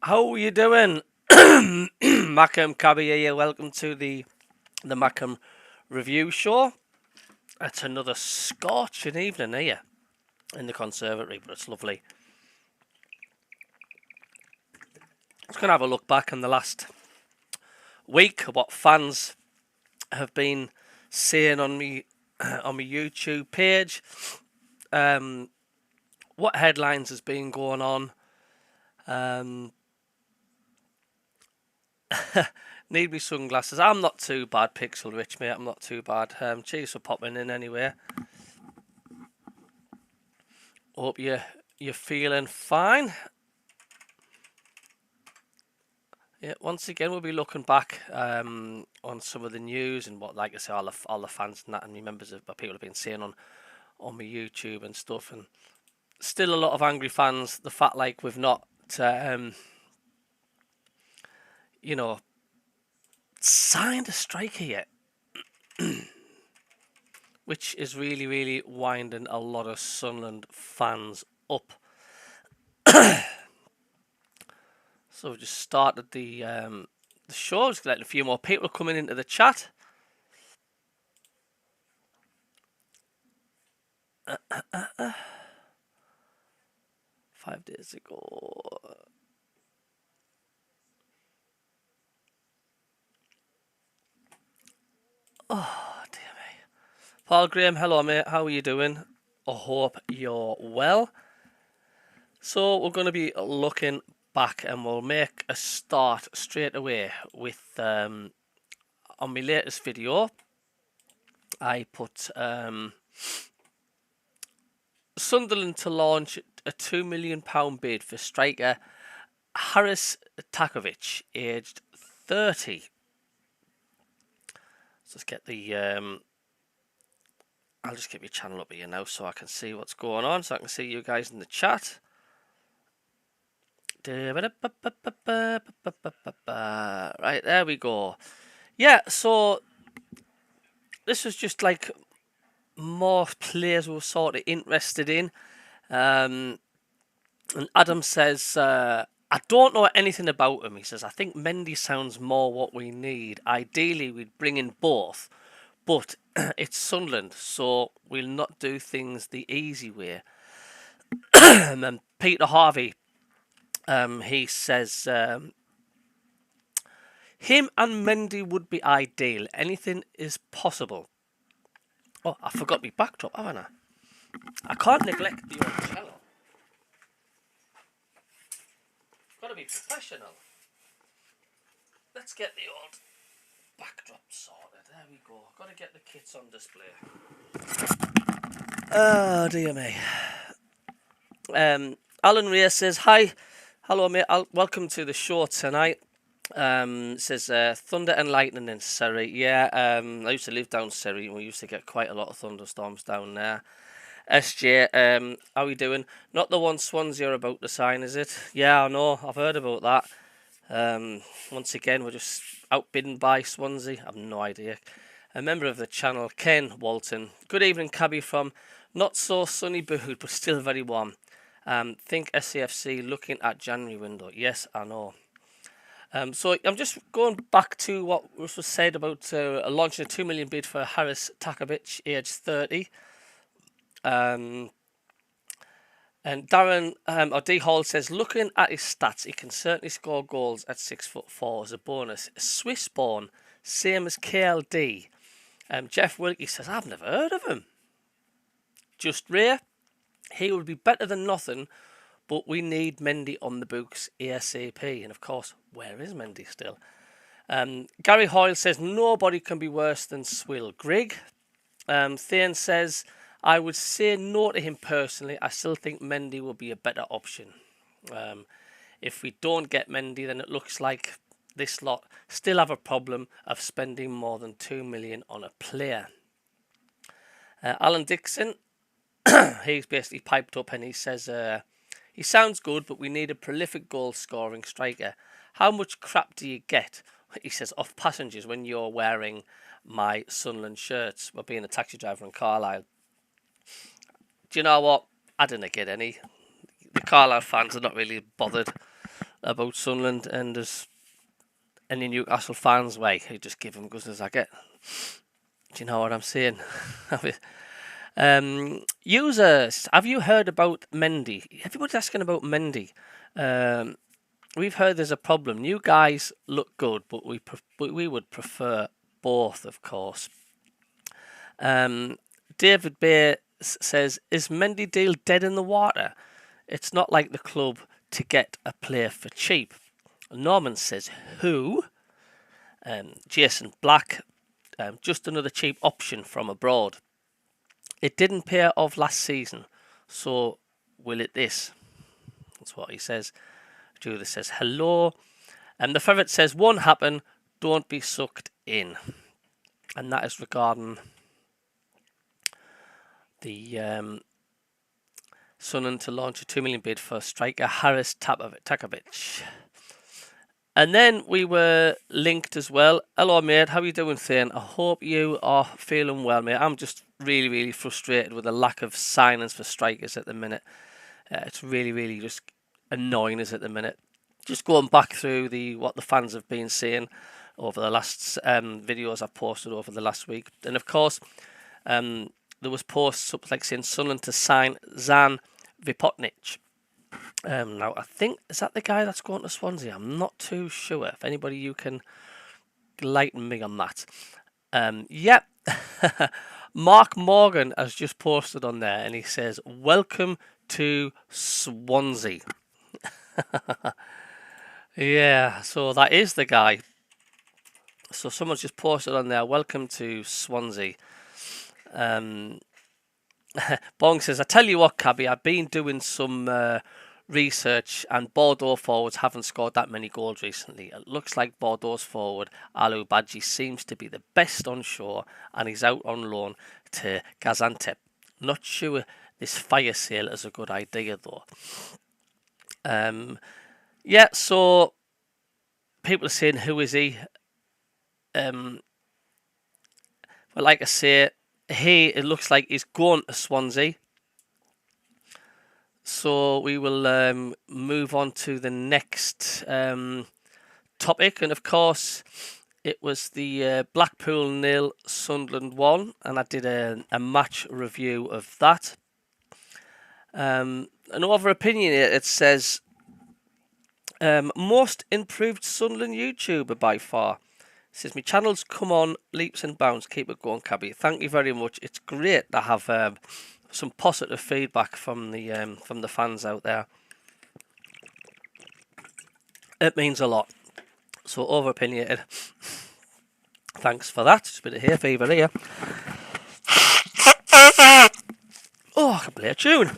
How are you doing? Mackem Cabby here. Welcome to the Mackem review show. It's another scorching evening here in the conservatory, but it's lovely. I was going to have a look back on the last week, what fans have been saying on me on my YouTube page. What headlines has been going on? Need me sunglasses. I'm not too bad, Pixel Rich, mate. I'm not too bad. Cheers for popping in anyway. Hope you're feeling fine. Yeah, once again we'll be looking back on some of the news and what, like I say, all the fans and that, and members of people have been saying on my YouTube and stuff, and still a lot of angry fans. The fact like we've not signed a striker yet, which is really winding a lot of Sunderland fans up. So we've just started the show. Just letting a few more people coming into the chat. 5 days ago. Oh dear me. Paul Graham, hello mate. How are you doing? I hope you're well. So we're going to be looking back, and we'll make a start straight away with on my latest video. I put Sunderland to launch a £2 million bid for striker Haris Takovic, aged 30. Let's just get the I'll just get my channel up here now so I can see what's going on, so I can see you guys in the chat. Right, there we go. Yeah, so this was just like more players we were sort of interested in. And Adam says, I don't know anything about him. He says, I think Mendy sounds more what we need. Ideally, we'd bring in both, but it's Sunderland, so we'll not do things the easy way. And then Peter Harvey, he says, him and Mendy would be ideal. Anything is possible. Oh, I forgot my backdrop, haven't I? I can't neglect the old channel. Got to be professional. Let's get the old backdrop sorted. There we go. Got to get the kits on display. Oh dear me. Alan Ray says, hi, hello mate, welcome to the show tonight. Says thunder and lightning in Surrey. Yeah, I used to live down Surrey and we used to get quite a lot of thunderstorms down there. SJ, how are you doing? Not the one Swansea are about to sign, is it? Yeah, I know, I've heard about that. Once again, we're just outbidden by Swansea. I have no idea. A member of the channel, Ken Walton. Good evening, Cabby from not so sunny Boot, but still very warm. Think SCFC looking at January window. Yes, I know. So I'm just going back to what was said about launching a £2 million bid for Haris Takovic, age 30. And Darren or D Hall says, looking at his stats, he can certainly score goals at 6'4" as a bonus. Swiss born, same as KLD. Jeff Wilkie says, I've never heard of him. Just rare. He would be better than nothing, but we need Mendy on the books ASAP. And of course, where is Mendy still? Gary Hoyle says, nobody can be worse than Swill Grigg. Thane says, I would say no to him personally. I still think Mendy will be a better option. If we don't get Mendy, then it looks like this lot still have a problem of spending more than $2 million on a player. Alan Dixon, he's basically piped up and he says, he sounds good, but we need a prolific goal-scoring striker. How much crap do you get, he says, off passengers when you're wearing my Sunderland shirts? Well, being a taxi driver in Carlisle. Do you know what? I didn't get any. The Carlisle fans are not really bothered. about Sunderland, and there's any Newcastle fans, like, who just give them good as I get. Do you know what I'm saying? Users, have you heard about Mendy? Everybody's asking about Mendy. We've heard there's a problem. New guys look good, but we would prefer both, of course. David Bay says, is Mendy deal dead in the water? It's not like the club to get a player for cheap. Norman says, who? Jason Black, just another cheap option from abroad. It didn't pay off last season, so will it this? That's what he says. Judith says, hello. And the ferret says, won't happen, don't be sucked in. And that is regarding the Sunderland to launch a 2 million bid for striker Haris Takovic. And then we were linked as well. Hello, mate. How are you doing, Thane? I hope you are feeling well, mate. I'm just really, really frustrated with the lack of signings for strikers at the minute. It's really, really just annoying us at the minute. Just going back through what the fans have been saying over the last videos I've posted over the last week. And, of course, there was posts up like saying Sunderland to sign Zan Vipotnic. Now, I think, is that the guy that's going to Swansea? I'm not too sure. If anybody you can enlighten me on that. Yep. Mark Morgan has just posted on there and he says, welcome to Swansea. Yeah, so that is the guy. So someone's just posted on there, welcome to Swansea. Bong says, I tell you what, Cabby, I've been doing some research and Bordeaux forwards haven't scored that many goals recently. It looks like Bordeaux's forward, Alou Badji, seems to be the best on shore and he's out on loan to Gaziantep. Not sure this fire sale is a good idea though. Yeah, so people are saying, who is he? Well, like I say, it looks like he's going to Swansea. So we will move on to the next topic. And of course, it was the Blackpool 0, Sunderland 1. And I did a match review of that. An over opinion here, it says, most improved Sunderland YouTuber by far. It says, my channel's come on leaps and bounds. Keep it going, Cabby. Thank you very much. It's great to have some positive feedback from the fans out there. It means a lot. So over opinionated. Thanks for that. Just a bit of hay fever here. Oh, I can play a tune.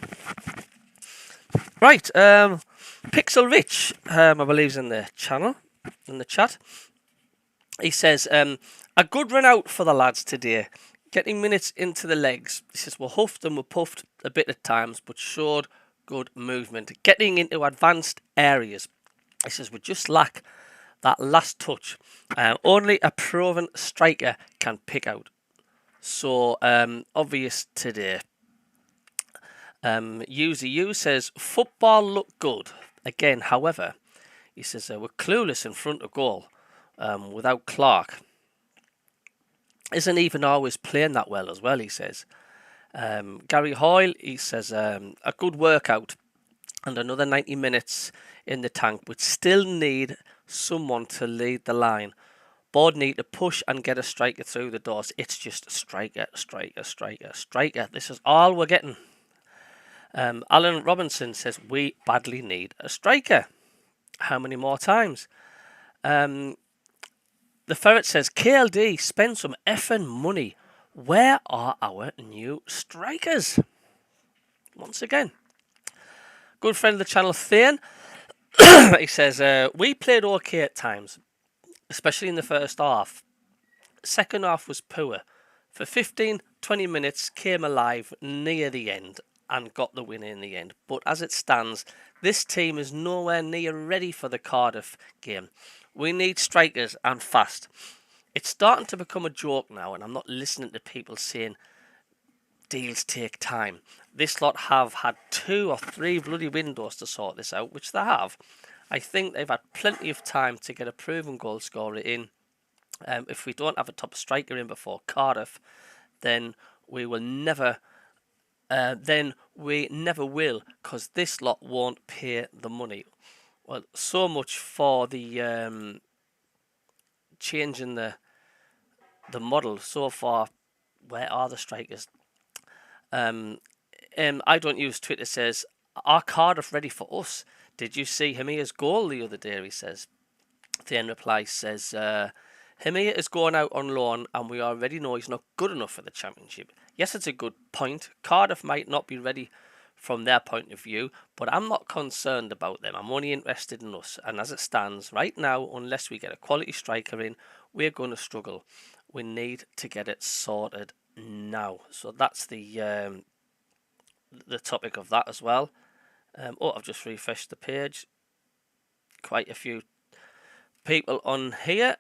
Right, Pixel Rich, I believe, is in the channel, in the chat. He says, a good run out for the lads today. Getting minutes into the legs. He says, we're huffed and we're puffed a bit at times, but showed good movement. Getting into advanced areas. He says, we just lack that last touch. Only a proven striker can pick out. So, obvious today. Uzi says, football looked good. Again, however, he says, we're clueless in front of goal without Clark. Isn't even always playing that well as well, he says. Gary Hoyle, he says, a good workout and another 90 minutes in the tank, but still need someone to lead the line. Board need to push and get a striker through the doors. It's just striker. This is all we're getting. Alan Robinson says, we badly need a striker. How many more times? The Ferret says, KLD, spend some effing money. Where are our new strikers? Once again. Good friend of the channel, Thane. He says, we played okay at times, especially in the first half. Second half was poor. For 15-20 minutes, came alive near the end and got the win in the end. But as it stands, this team is nowhere near ready for the Cardiff game. We need strikers and fast. It's starting to become a joke now, and I'm not listening to people saying deals take time. This lot have had 2 or 3 bloody windows to sort this out, which they have. I think they've had plenty of time to get a proven goal scorer in. If we don't have a top striker in before Cardiff, then we will never. Then we never will, because this lot won't pay the money. Well, so much for the changing the model so far. Where are the strikers? I don't use Twitter. Says, are Cardiff ready for us? Did you see Hamia's goal the other day? He says. Then replies says, Hamia is going out on loan, and we already know he's not good enough for the Championship. Yes, it's a good point. Cardiff might not be ready from their point of view, but I'm not concerned about them. I'm only interested in us. And as it stands right now, unless we get a quality striker in, we're going to struggle. We need to get it sorted now. So that's the topic of that as well. I've just refreshed the page. Quite a few people on here.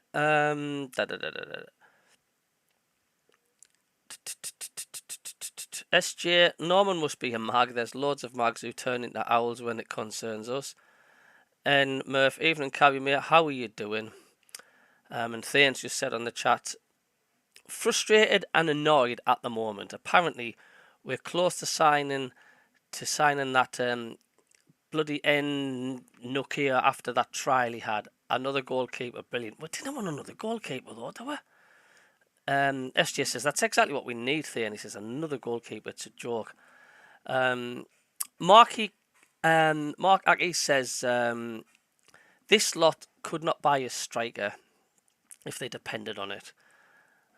SJ, Norman must be a mag. There's loads of mags who turn into owls when it concerns us. And Murph, evening Cabby mate, how are you doing? And Thane's just said on the chat, frustrated and annoyed at the moment. Apparently, we're close to signing that bloody Nokia after that trial he had. Another goalkeeper, brilliant. We didn't want another goalkeeper though, do we? SJ says that's exactly what we need, Thea. And he says another goalkeeper. It's a joke. Mark Aki says this lot could not buy a striker if they depended on it.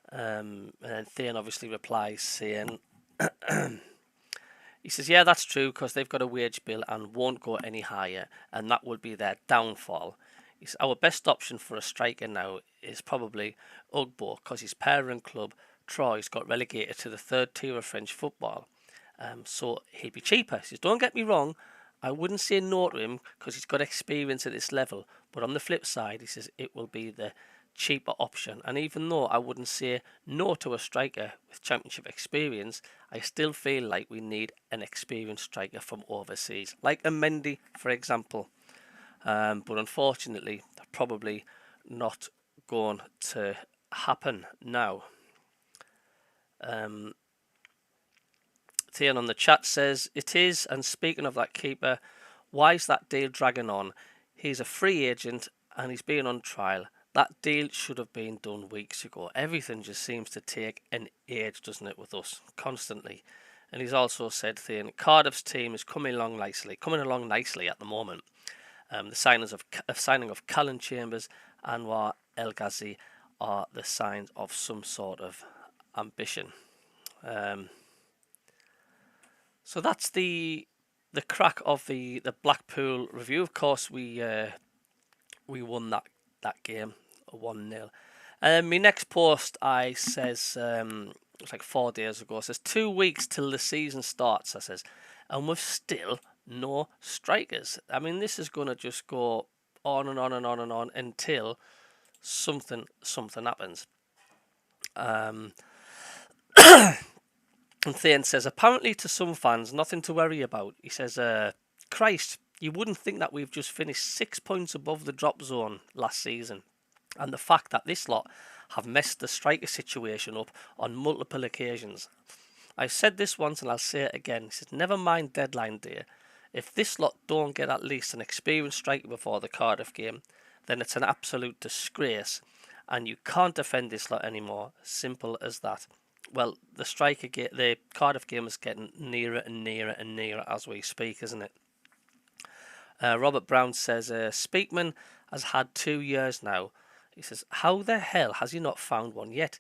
And then Thean obviously replies saying, he says, yeah, that's true, because they've got a wage bill and won't go any higher, and that would be their downfall. He says, our best option for a striker now is probably Ugbo, because his parent club, Troyes, got relegated to the third tier of French football. So he'd be cheaper. He says, don't get me wrong, I wouldn't say no to him because he's got experience at this level. But on the flip side, he says it will be the cheaper option. And even though I wouldn't say no to a striker with championship experience, I still feel like we need an experienced striker from overseas, like a Mendy, for example. But unfortunately, probably not going to happen now. Thean on the chat says it is, and speaking of that keeper, why is that deal dragging on? He's a free agent and he's been on trial. That deal should have been done weeks ago. Everything just seems to take an age, doesn't it, with us, constantly. And he's also said, Thean, Cardiff's team is coming along nicely at the moment. The signing of Callan Chambers and Anwar El Ghazi are the signs of some sort of ambition. So that's the crack of the Blackpool review. Of course, we won that game 1-0. My next post, I says, it was like 4 days ago. It says 2 weeks till the season starts. I says, and we've still no strikers. I mean, this is gonna just go on and on and on and on until something happens. And Thane says, apparently to some fans, nothing to worry about. He says, Christ, you wouldn't think that we've just finished 6 points above the drop zone last season. And the fact that this lot have messed the striker situation up on multiple occasions. I've said this once and I'll say it again. He says, never mind deadline day. If this lot don't get at least an experienced striker before the Cardiff game, then it's an absolute disgrace. And you can't defend this lot anymore. Simple as that. Well, the Cardiff game is getting nearer and nearer and nearer as we speak, isn't it? Robert Brown says, Speakman has had 2 years now. He says, how the hell has he not found one yet?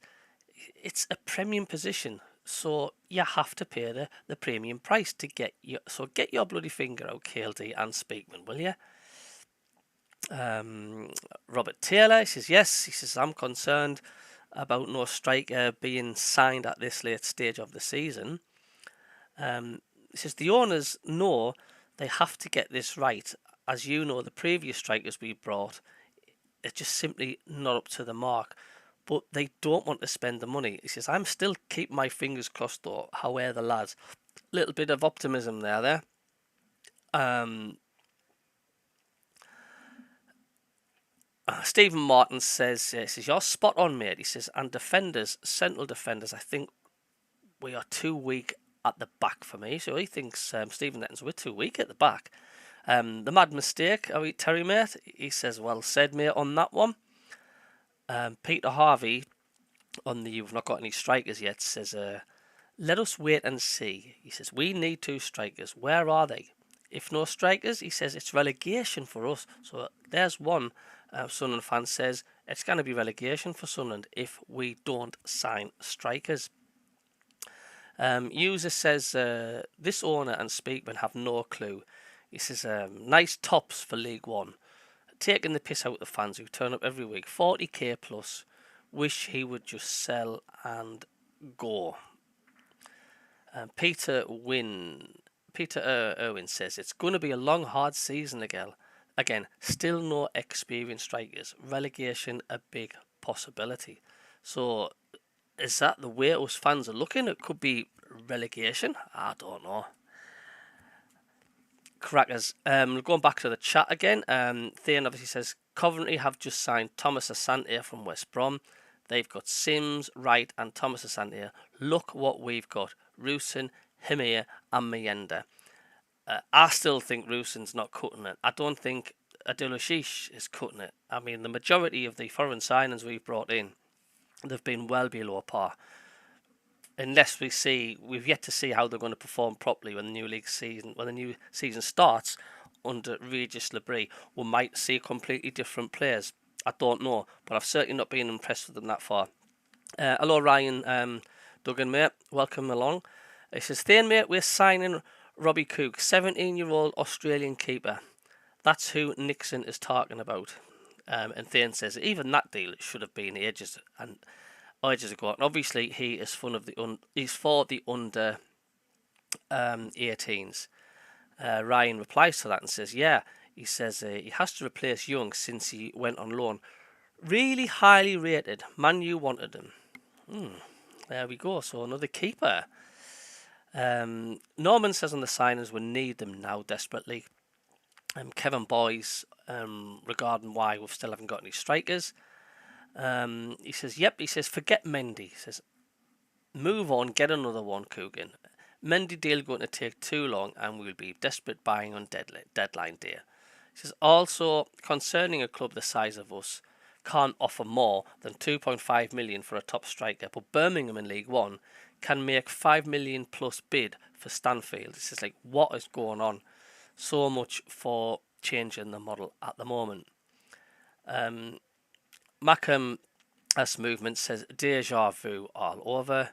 It's a premium position, so you have to pay the premium price to get your... So get your bloody finger out, KLD and Speakman, will you? Robert Taylor, he says, yes. He says, I'm concerned about no striker being signed at this late stage of the season. He says the owners know they have to get this right. As you know, the previous strikers we brought, it's just simply not up to the mark. But they don't want to spend the money. He says, I'm still keeping my fingers crossed though. How are the lads? Little bit of optimism there. Stephen Martin says, you're spot on, mate. He says, and defenders, central defenders, I think we are too weak at the back for me. So he thinks Stephen Nettons, we're too weak at the back. The mad mistake, are we, Terry, mate? He says, well said, mate, on that one. Peter Harvey, on the You've Not Got Any Strikers Yet, says, let us wait and see. He says, we need 2 strikers. Where are they? If no strikers, he says, it's relegation for us. So there's one Sunderland fan says, it's going to be relegation for Sunderland if we don't sign strikers. User says, this owner and Speakman have no clue. He says, nice tops for League One. Taking the piss out of the fans who turn up every week. 40k plus. Wish he would just sell and go. Peter Irwin says, it's going to be a long, hard season again. Still no experienced strikers. Relegation a big possibility. So, is that the way us fans are looking? It could be relegation. I don't know. Crackers. Going back to the chat again. Thean obviously says, Coventry have just signed Thomas Asante from West Brom. They've got Sims, Wright and Thomas Asante. Look what we've got. Rusin, Himir and Mayenda. I still think Rusin's not cutting it. I don't think Adilashish is cutting it. I mean, the majority of the foreign signings we've brought in, they've been well below par. Unless we've yet to see how they're going to perform properly when the new season starts under Regis Labrie. We might see completely different players. I don't know, but I've certainly not been impressed with them that far. Hello, Ryan Duggan, mate. Welcome along. He says, Thane, mate, we're signing Robbie Cook, 17-year-old Australian keeper. That's who Nixon is talking about. And Thane says, even that deal should have been ages ago. And obviously, he is he's for the under 18s. Ryan replies to that and says, yeah, he says he has to replace Young since he went on loan. Really highly rated. Man U wanted him. There we go. So another keeper. Norman says on the signings we need them now desperately. Kevin Boyce regarding why we still haven't got any strikers. He says, yep, he says, forget Mendy. He says, move on, get another one, Coogan. Mendy deal going to take too long and we'll be desperate buying on deadline day. He says, also, concerning a club the size of us, can't offer more than 2.5 million for a top striker, but Birmingham in League One can make 5 million plus bid for Stanfield. This is like, what is going on? So much for changing the model at the moment. Mackem S Movement says deja vu all over.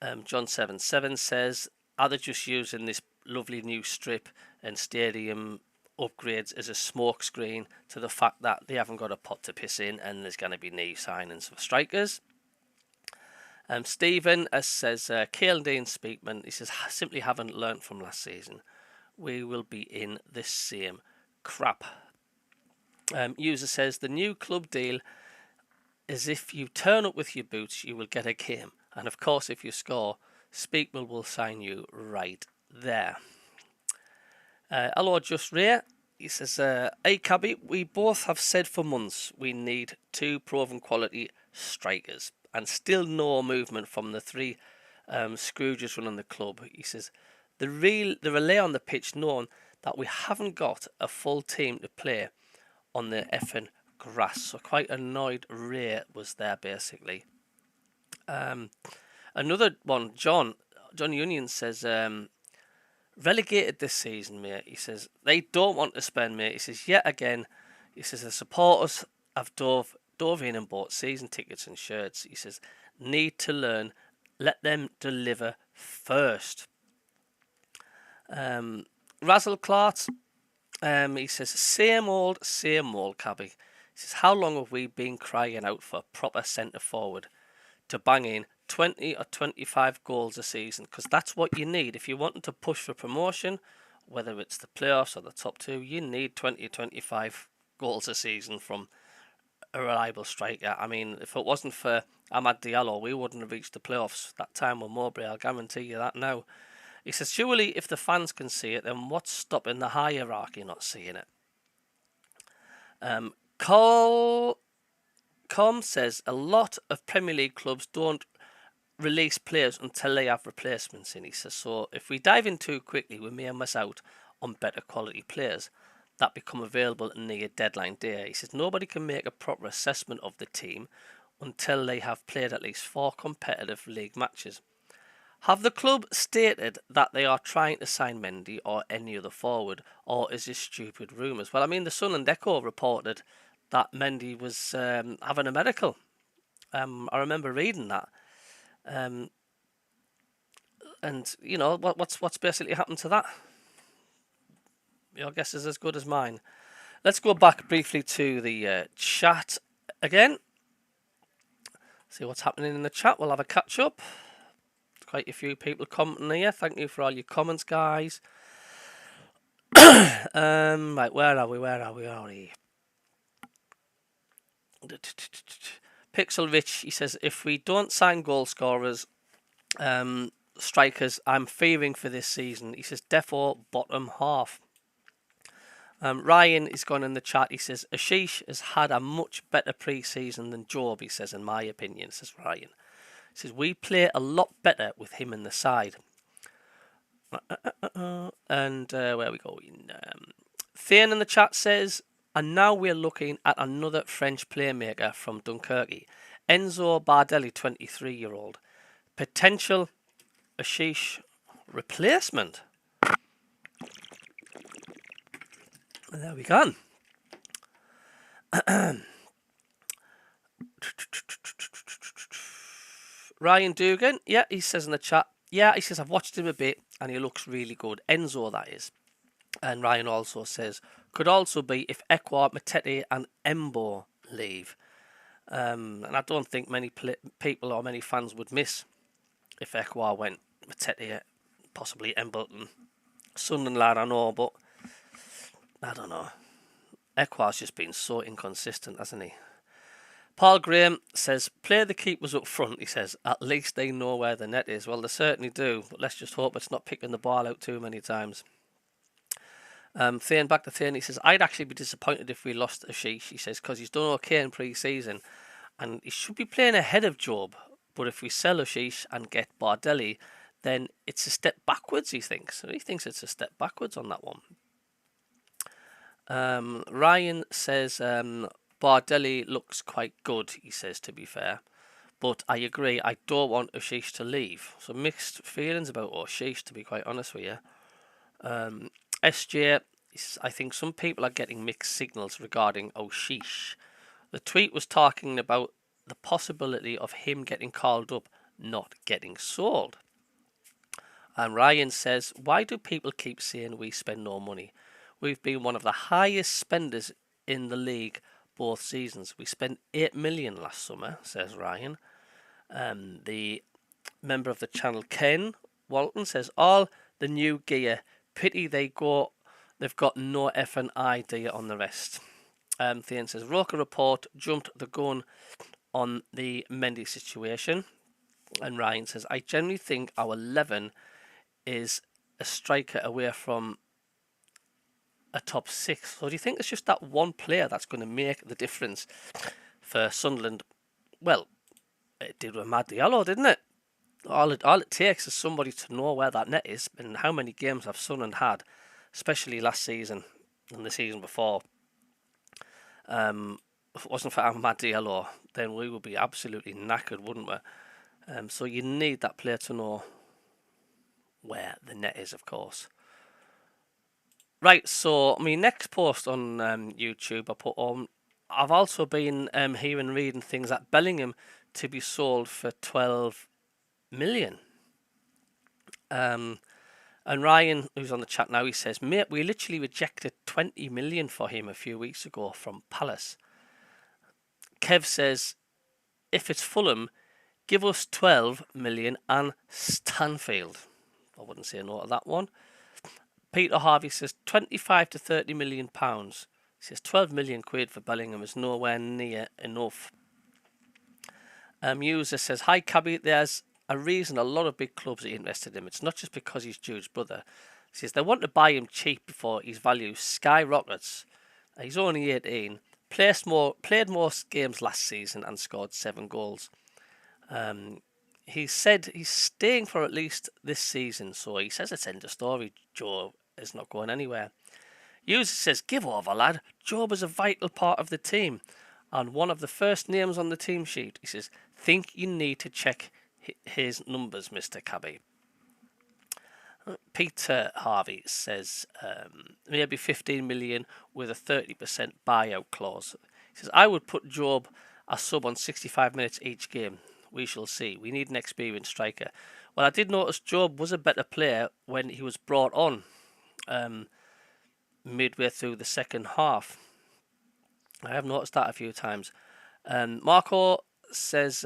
John77 says, are they just using this lovely new strip and stadium upgrades as a smoke screen to the fact that they haven't got a pot to piss in and there's going to be new signings for strikers? Stephen says, KLD and Speakman, he says, simply haven't learnt from last season. We will be in this same crap. User says, the new club deal is if you turn up with your boots, you will get a game. And of course, if you score, Speakman will sign you right there. Hello, Just Ray. He says, hey, Cabby, we both have said for months we need 2 proven quality strikers. And still no movement from the 3 Scrooges running the club. He says, the relay on the pitch knowing that we haven't got a full team to play on the effing grass. So quite annoyed Ray was there, basically. Another one, John Union says, relegated this season, mate. He says, they don't want to spend, mate. He says, yet again, he says, the supporters have dove in and bought season tickets and shirts. He says, need to learn, let them deliver first. Razzle Clark, he says, same old, Cabby. He says, how long have we been crying out for a proper centre forward to bang in 20 or 25 goals a season? Because that's what you need. If you're wanting to push for promotion, whether it's the playoffs or the top 2, you need 20 or 25 goals a season from a reliable striker. I mean, if it wasn't for Amad Diallo, we wouldn't have reached the playoffs that time with Mowbray. I'll guarantee you that now. He says, surely if the fans can see it, then what's stopping the hierarchy not seeing it? Com says a lot of Premier League clubs don't release players until they have replacements in. He says, so if we dive in too quickly, we may miss out on better quality players that become available near deadline day. He says nobody can make a proper assessment of the team until they have played at least 4 competitive league matches. Have the club stated that they are trying to sign Mendy or any other forward, or is this stupid rumours? Well, I mean, the Sun and Echo reported that Mendy was having a medical. I remember reading that. And you know what's basically happened to that? Your guess is as good as mine. Let's go back briefly to the chat again. See what's happening in the chat. We'll have a catch up. Quite a few people commenting here. Thank you for all your comments, guys. Right, where are we? Pixel Rich, he says, if we don't sign goal scorers, strikers, I'm fearing for this season. He says, defo bottom half. Ryan is gone in the chat. He says, Ashish has had a much better pre-season than Job, he says, in my opinion, says Ryan. He says, we play a lot better with him in the side. And where are we going? Thane in the chat says, and now we're looking at another French playmaker from Dunkerque. Enzo Bardelli, 23-year-old. Potential Ashish replacement. And there we go. Ryan Dugan, yeah, he says in the chat, yeah, he says, I've watched him a bit and he looks really good. Enzo, that is. And Ryan also says, could also be if Ekwa, Matete and Embo leave. And I don't think many people or many fans would miss if Ekwa went. Matete, possibly Embleton. Sunderland lad, I know, but I don't know. Ekwa's just been so inconsistent, hasn't he? Paul Graham says, play the keepers up front, he says. At least they know where the net is. Well, they certainly do, but let's just hope it's not picking the ball out too many times. Thane, back to Thane, he says, I'd actually be disappointed if we lost Ashish, he says, because he's done okay in pre-season, and he should be playing ahead of Job. But if we sell Ashish and get Bardelli, then it's a step backwards, he thinks. So he thinks it's a step backwards on that one. Ryan says, Bardelli looks quite good, he says, to be fair. But I agree, I don't want Ashish to leave. So mixed feelings about Ashish, to be quite honest with you. SJ, I think some people are getting mixed signals regarding Ashish. The tweet was talking about the possibility of him getting called up, not getting sold. And Ryan says, why do people keep saying we spend no money? We've been one of the highest spenders in the league both seasons. We spent 8 million last summer, says Ryan. The member of the channel, Ken Walton, says, all the new gear, pity they've got no effing idea on the rest. Thane says, Roker report jumped the gun on the Mendy situation. And Ryan says, I generally think our 11 is a striker away from a top 6. So do you think it's just that one player that's going to make the difference for Sunderland? Well, it did with Mad Diallo, didn't it? All it takes is somebody to know where that net is, and how many games have Sunderland had, especially last season and the season before. If it wasn't for Ahmad Diallo, then we would be absolutely knackered, wouldn't we? So you need that player to know where the net is, of course. Right, so my next post on YouTube I put on, I've also been hearing and reading things that Bellingham to be sold for 12 million. And Ryan, who's on the chat now, he says, mate, we literally rejected 20 million for him a few weeks ago from Palace. Kev says, if it's Fulham, give us 12 million and Stanfield. I wouldn't say no to that one. Peter Harvey says 25 to 30 million pounds. He says 12 million quid for Bellingham is nowhere near enough. User says, hi Cabby, there's a reason a lot of big clubs are interested in him. It's not just because he's Jude's brother. He says they want to buy him cheap before his value skyrockets. He's only 18. played most games last season and scored 7 goals. He said he's staying for at least this season, so he says it's end of story. Joe is not going anywhere. User says, give over, lad. Job is a vital part of the team and one of the first names on the team sheet. He says, think you need to check his numbers, Mr. Cabby. Peter Harvey says, maybe 15 million with a 30% buyout clause. He says, I would put Job a sub on 65 minutes each game. We shall see. We need an experienced striker. Well, I did notice Job was a better player when he was brought on midway through the second half. I have noticed that a few times. Marco says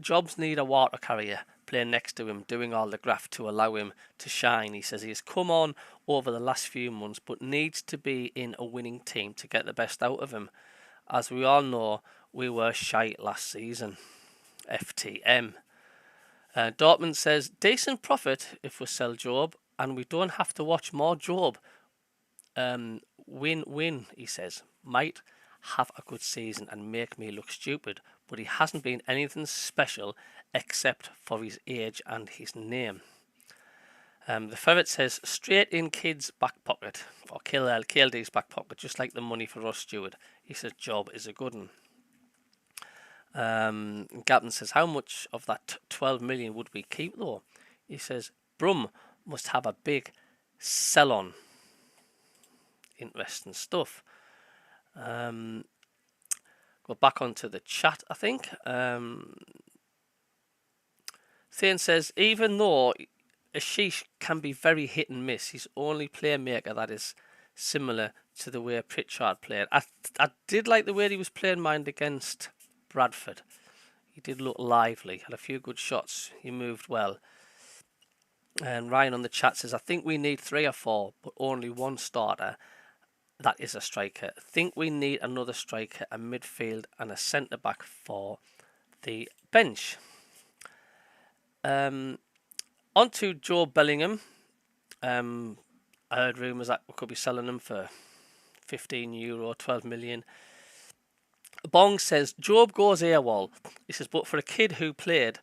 Jobs need a water carrier playing next to him, doing all the graft to allow him to shine. He says he has come on over the last few months, but needs to be in a winning team to get the best out of him. As we all know, we were shite last season. FTM. Dortmund says, decent profit if we sell Job, and we don't have to watch more Job. Win-win, he says. Might have a good season and make me look stupid, but he hasn't been anything special except for his age and his name. The Ferret says, straight in kid's back pocket, or KLD's back pocket, just like the money for us, Stewart. He says, Job is a good one. Gavin says, how much of that 12 million would we keep though? He says, Brum must have a big sell-on. Interesting stuff. Go back onto the chat, I think. Thane says, even though Ashish can be very hit and miss, he's only playmaker that is similar to the way Pritchard played. I did like the way he was playing mind against Bradford. He did look lively, had a few good shots, he moved well. And Ryan on the chat says, I think we need 3 or 4, but only one starter. That is a striker. I think we need another striker, a midfield and a centre-back for the bench. On to Joe Bellingham. I heard rumours that we could be selling him for €15, 12 million. Bong says, Job goes AWOL. He says, but for a kid who played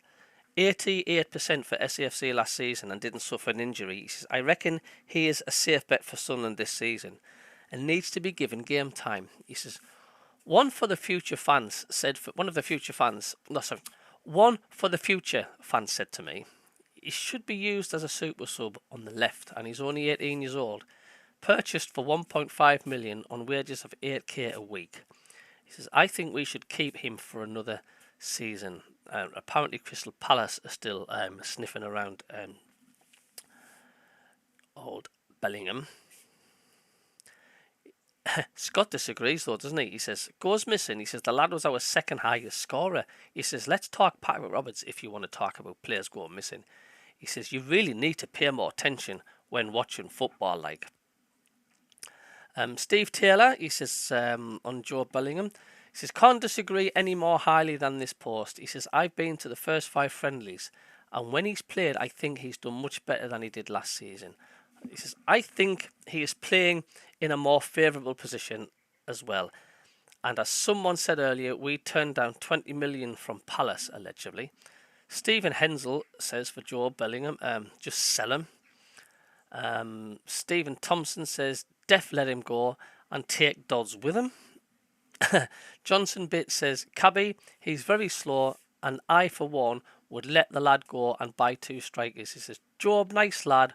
88% for SAFC last season and didn't suffer an injury, he says, I reckon he is a safe bet for Sunderland this season and needs to be given game time. He says, one for the future fans said to me, he should be used as a super sub on the left and he's only 18 years old. Purchased for 1.5 million on wages of 8k a week. He says, I think we should keep him for another season. Apparently Crystal Palace are still sniffing around old Bellingham. Scott disagrees though, doesn't he? He says, goes missing. He says, the lad was our second highest scorer. He says, let's talk Patrick Roberts if you want to talk about players going missing. He says, you really need to pay more attention when watching football like. Steve Taylor, he says, on Joe Bellingham, he says, can't disagree any more highly than this post. He says, I've been to the first 5 friendlies and when he's played, I think he's done much better than he did last season. He says, I think he is playing in a more favourable position as well. And as someone said earlier, we turned down 20 million from Palace, allegedly. Stephen Hensel says for Joe Bellingham, just sell him. Stephen Thompson says, let him go and take Dodds with him. Johnson Bit says, Cabby, he's very slow and I, for one, would let the lad go and buy 2 strikers. He says, Job, nice lad,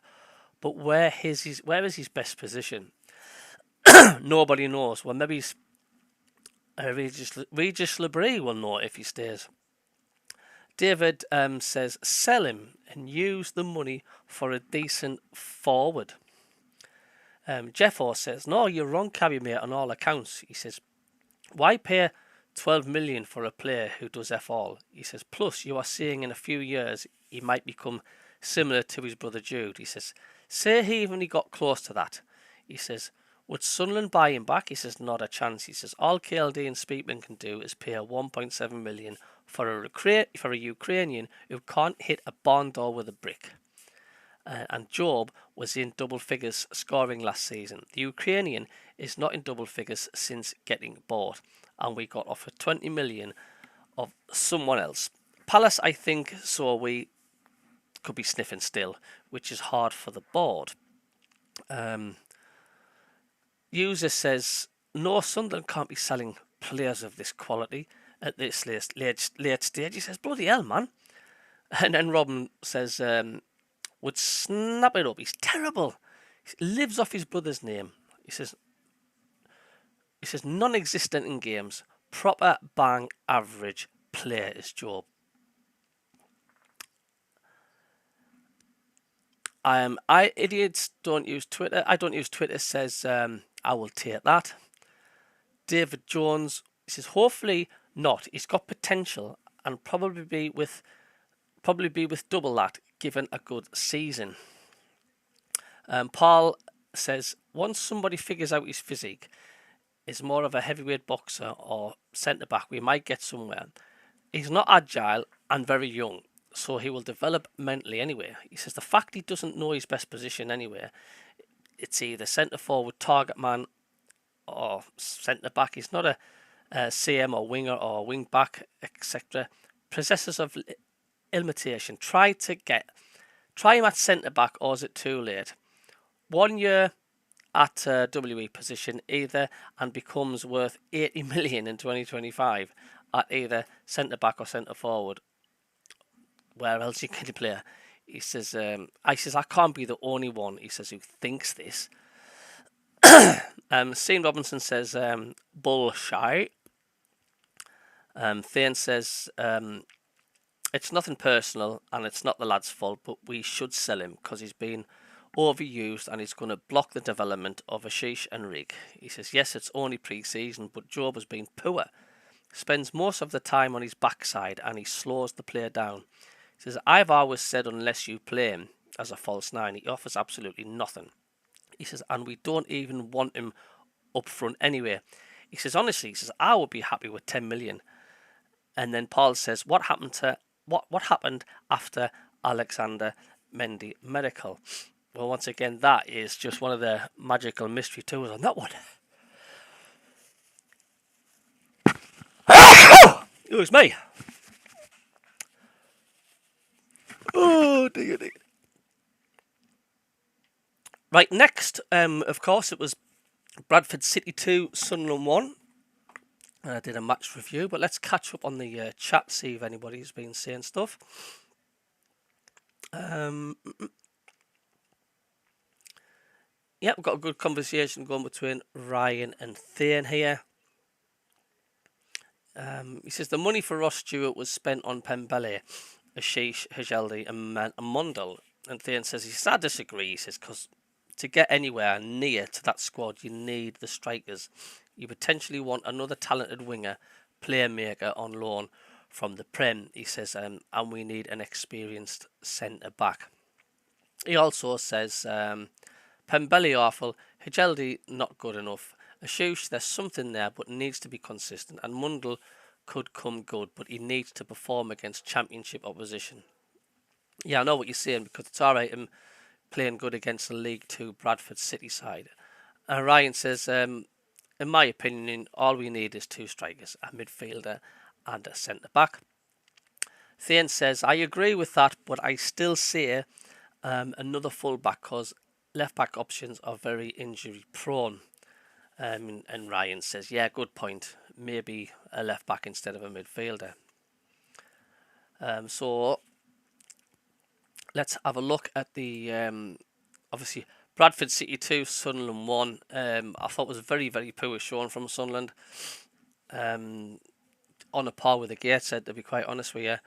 but where is his best position? Nobody knows. Well, maybe Regis Labrie will know if he stays. David says, sell him and use the money for a decent forward. Jeffo says, no, you're wrong, Cabby, mate, on all accounts. He says, why pay 12 million for a player who does F all? He says, plus you are seeing in a few years he might become similar to his brother Jude. He says, say he even got close to that. He says, would Sunderland buy him back? He says, not a chance. He says, all KLD and Speakman can do is pay 1.7 million for a Ukrainian who can't hit a barn door with a brick. and Job was in double figures scoring last season. The Ukrainian is not in double figures since getting bought, and we got offered 20 million of someone else. Palace, I think, so we could be sniffing still, which is hard for the board. User says, no, Sunderland can't be selling players of this quality at this late stage. He says, bloody hell, man. And then Robin says, would snap it up. He's terrible. He lives off his brother's name. He says, non-existent in games. Proper bang average player is Job. Idiots don't use Twitter. I don't use Twitter, says I will take that. David Jones, he says, hopefully not. He's got potential and probably be with double that given a good season. Paul says, once somebody figures out his physique, is more of a heavyweight boxer or centre back, we might get somewhere. He's not agile and very young, so he will develop mentally anyway. He says the fact he doesn't know his best position anyway, it's either centre forward, target man, or centre back. He's not a CM or winger or wing back, etc. Possessors of imitation. Try him at centre back, or is it too late? 1 year at WE position either, and becomes worth 80 million in 2025 at either centre back or centre forward. Where else you can play? He says, I can't be the only one, he says, who thinks this. Sean Robinson says, bullshit. Thane says, it's nothing personal and it's not the lad's fault, but we should sell him because he's been overused and he's going to block the development of Ashish and Rig. He says, yes, it's only pre-season, but Job has been poor. Spends most of the time on his backside and he slows the player down. He says, I've always said unless you play him as a false nine, he offers absolutely nothing. He says, and we don't even want him up front anyway. He says, honestly, I would be happy with 10 million. And then Paul says, what happened after Alexander Mendy medical? Well, once again, that is just one of the magical mystery tours on that one. It was me. Oh, dear. Right, next, of course, it was Bradford City 2, Sunderland 1. I did a match review, but let's catch up on the chat, see if anybody's been saying stuff. Yeah, we've got a good conversation going between Ryan and Thane here. He says the money for Ross Stewart was spent on Pembele, Ashish, Hajeldi and Mundell. And Thane says, I disagree. He says, because to get anywhere near to that squad, you need the strikers. You potentially want another talented winger, playmaker on loan from the Prem, he says, and we need an experienced centre-back. He also says, Pembele awful, Hajeldi not good enough. Ashush, there's something there, but needs to be consistent. And Mundell could come good, but he needs to perform against championship opposition. Yeah, I know what you're saying, because it's alright him playing good against the League 2 Bradford City side. Ryan says, in my opinion, all we need is two strikers, a midfielder and a centre-back. Thane says, I agree with that, but I still see another full-back because left-back options are very injury-prone. And Ryan says, yeah, good point. Maybe a left-back instead of a midfielder. So let's have a look at the, obviously, Bradford City 2, Sunderland 1. I thought was a very, very poor showing from Sunderland. On a par with the Gateshead, to be quite honest with you.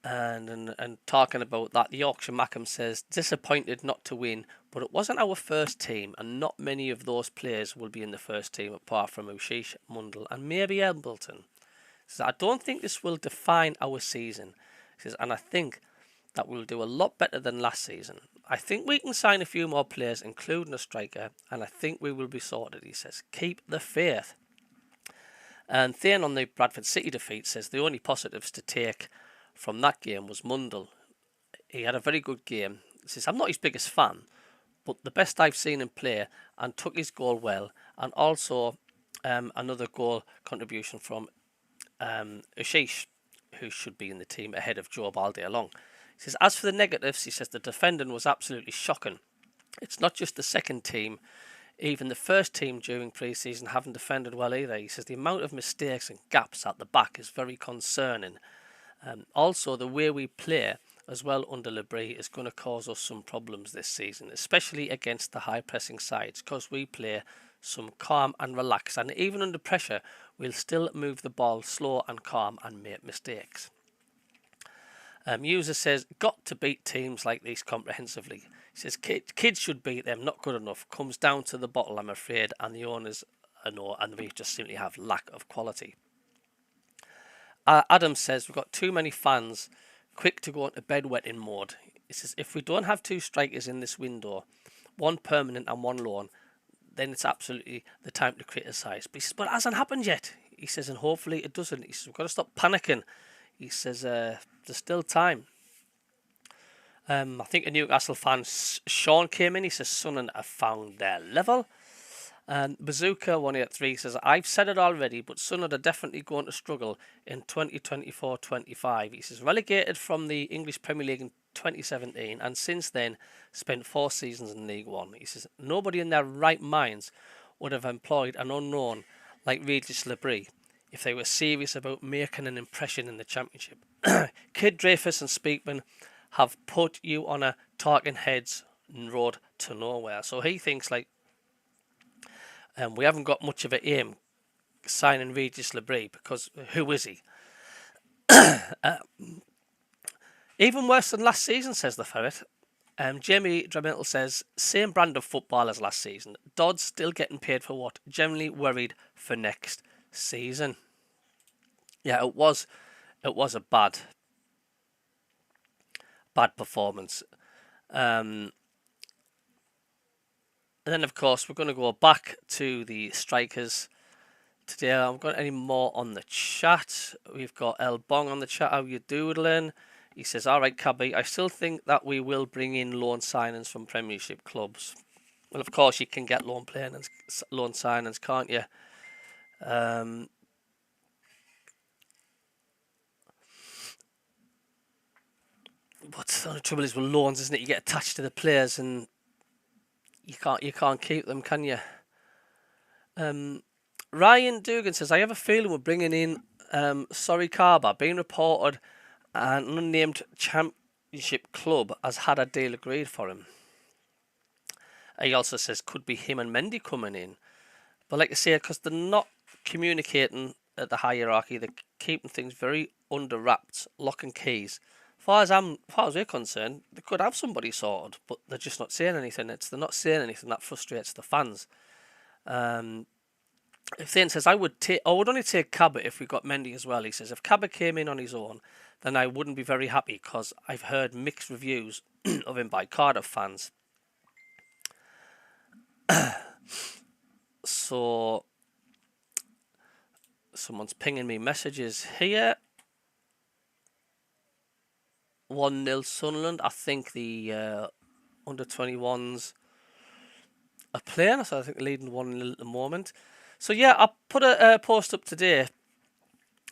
And talking about that, the Yorkshire Mackem says, disappointed not to win, but it wasn't our first team, and not many of those players will be in the first team apart from Ashish, Mundell, and maybe Embleton. He says, I don't think this will define our season. He says, and I think that we'll do a lot better than last season. I think we can sign a few more players, including a striker, and I think we will be sorted, he says. Keep the faith. And Thane on the Bradford City defeat says the only positives to take from that game was Mundell. He had a very good game. He says, I'm not his biggest fan, but the best I've seen him play, and took his goal well, and also another goal contribution from Ashish, who should be in the team ahead of Job all day long. He says, as for the negatives, he says the defending was absolutely shocking. It's not just the second team, even the first team during pre-season haven't defended well either. He says the amount of mistakes and gaps at the back is very concerning. Also, the way we play as well under Labrie is going to cause us some problems this season, especially against the high-pressing sides, because we play some calm and relaxed, and even under pressure, we'll still move the ball slow and calm and make mistakes. User says, got to beat teams like these comprehensively. He says, kids should beat them, not good enough. Comes down to the bottle, I'm afraid, and the owners know, and we just simply have lack of quality. Adam says, we've got too many fans quick to go into bedwetting mode. He says, if we don't have two strikers in this window, one permanent and one loan, then it's absolutely the time to criticise. But he says, but it hasn't happened yet. He says, and hopefully it doesn't. He says, we've got to stop panicking. He says, there's still time. I think a Newcastle fan, Sean, came in. He says, Sunderland have found their level. Bazooka 183 says, I've said it already, but Sunderland are definitely going to struggle in 2024-25. He says, relegated from the English Premier League in 2017, and since then spent 4 seasons in League One. He says, nobody in their right minds would have employed an unknown like Regis Labrie if they were serious about making an impression in the Championship. Kid Dreyfus and Speakman have put you on a talking heads road to nowhere. So he thinks like we haven't got much of an aim signing Regis Labrie, because who is he? Even worse than last season, says the Ferret. Jamie Dramental says, same brand of football as last season. Dodd's still getting paid for what? Generally worried for next season. Yeah, it was a bad performance. And then, of course, we're going to go back to the strikers today. I haven't got any more on the chat. We've got El Bong on the chat. How you doodling? He says, all right, Cabby, I still think that we will bring in loan signings from Premiership clubs. Well, of course, you can get loan signings, can't you? But the only trouble is with loans, isn't it? You get attached to the players and you can't keep them, can you? Ryan Dugan says, I have a feeling we're bringing in Sorry Carba, being reported an unnamed Championship club has had a deal agreed for him. He also says could be him and Mendy coming in. But like I say, because they're not communicating at the hierarchy, they're keeping things very under wraps, lock and keys. As far as we're concerned, they could have somebody sorted, but they're just not saying anything. They're not saying anything that frustrates the fans. If Thane says, I would only take Cabot if we got Mendy as well. He says, if Cabot came in on his own, then I wouldn't be very happy, because I've heard mixed reviews of him by Cardiff fans. So, someone's pinging me messages here. 1-0 Sunderland. I think the under-21s are playing, so I think they're leading 1-0 at the moment. So yeah, I put a post up today,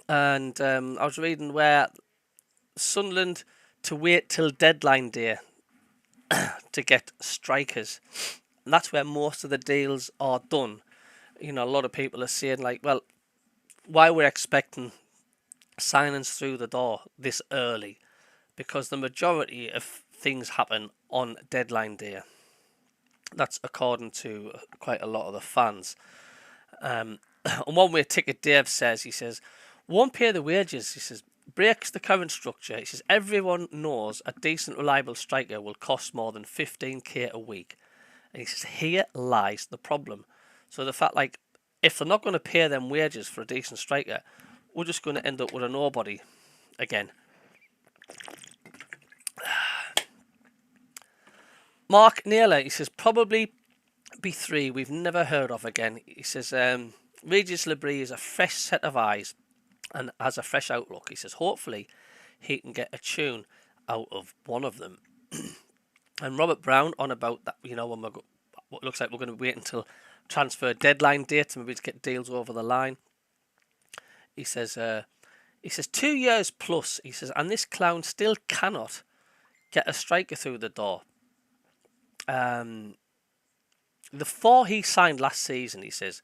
and I was reading where Sunderland to wait till deadline day to get strikers, and that's where most of the deals are done. You know, a lot of people are saying like, well, why we're expecting signings through the door this early? Because the majority of things happen on deadline day. That's according to quite a lot of the fans. And One Way Ticket Dave says, he says, won't pay the wages. He says, breaks the current structure. He says, everyone knows a decent, reliable striker will cost more than 15k a week. And he says, here lies the problem. So the fact, like, if they're not going to pay them wages for a decent striker, we're just going to end up with a nobody again. Mark Naylor, he says, probably be 3 we've never heard of again. He says, Regis Labrie is a fresh set of eyes and has a fresh outlook. He says, hopefully he can get a tune out of one of them. And Robert Brown on about that, when what looks like we're going to wait until transfer deadline date, maybe to get deals over the line. He says 2 years plus. He says, and this clown still cannot get a striker through the door. The 4 he signed last season, he says,